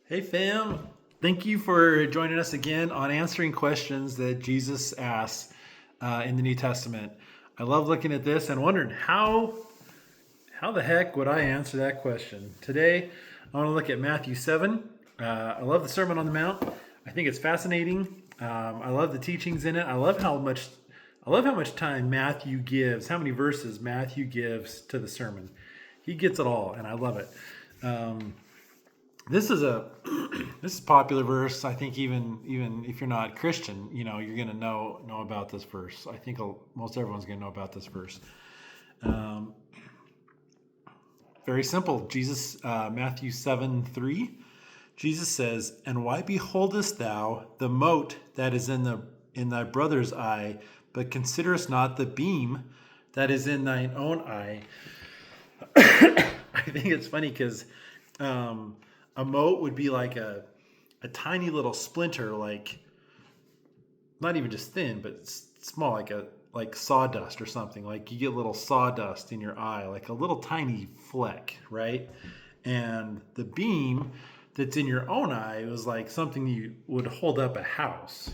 Hey fam, thank you for joining us again on answering questions that Jesus asks in the New Testament. I love looking at this and wondering how the heck would I answer that question? Today, I want to look at Matthew 7. I love the Sermon on the Mount. I think it's fascinating. I love the teachings in it. I love how much time Matthew gives, how many verses Matthew gives to the sermon. He gets it all, and I love it. This is a popular verse. I think even if you're not Christian, you're gonna know about this verse. I think most everyone's gonna know about this verse. Very simple. Jesus, Matthew 7:3. Jesus says, "And why beholdest thou the mote that is in thy brother's eye, but considerest not the beam that is in thine own eye?" I think it's funny because a mote would be like a tiny little splinter, like not even just thin, but small, like sawdust or something. Like you get little sawdust in your eye, like a little tiny fleck, right? And the beam that's in your own eye was like something you would hold up a house,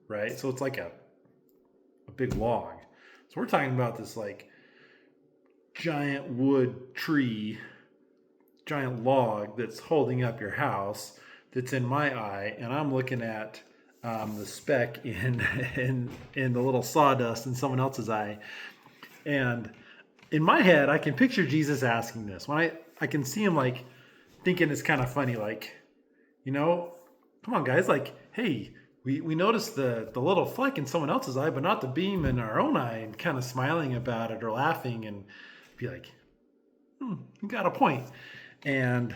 right? So it's like a big log. So we're talking about this like giant wood tree, giant log that's holding up your house that's in my eye, and I'm looking at the speck in the little sawdust in someone else's eye. And in my head, I can picture Jesus asking this. When I can see him like thinking it's kind of funny, like, come on guys, like, hey, we noticed the little fleck in someone else's eye, but not the beam in our own eye, and kind of smiling about it or laughing and be like, you got a point. And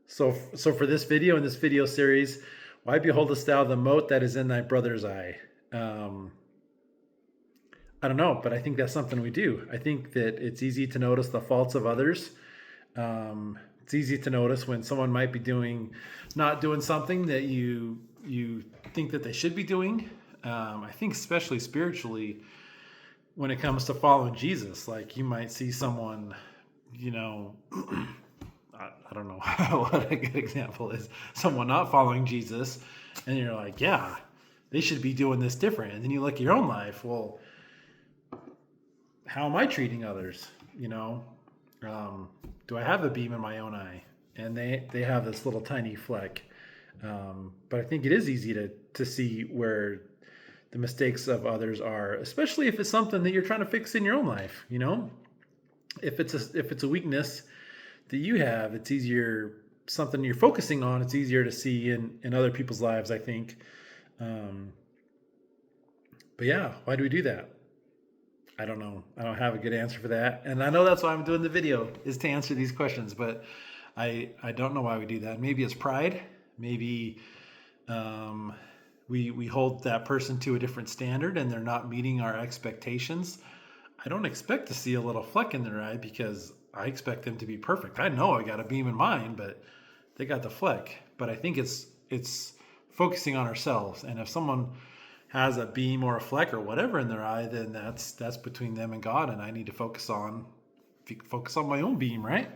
so for this video, in this video series, why beholdest thou the mote that is in thy brother's eye? I don't know, but I think that's something we do. I think that it's easy to notice the faults of others. It's easy to notice when someone might be not doing something that you think that they should be doing. I think especially spiritually, when it comes to following Jesus, like you might see someone, I don't know what a good example is. Someone not following Jesus, and you're like, yeah, they should be doing this different. And then you look at your own life. Well, how am I treating others? Do I have a beam in my own eye? And they have this little tiny fleck. But I think it is easy to see where the mistakes of others are, especially if it's something that you're trying to fix in your own life. If it's a weakness that you have, it's easier, something you're focusing on, it's easier to see in other people's lives, I think. But yeah, why do we do that? I don't know. I don't have a good answer for that. And I know that's why I'm doing the video, is to answer these questions, but I don't know why we do that. Maybe it's pride. Maybe we hold that person to a different standard and they're not meeting our expectations. I don't expect to see a little fleck in their eye because I expect them to be perfect. I know I got a beam in mine, but they got the fleck. But I think it's focusing on ourselves. And if someone has a beam or a fleck or whatever in their eye, then that's between them and God. And I need to focus on my own beam, right?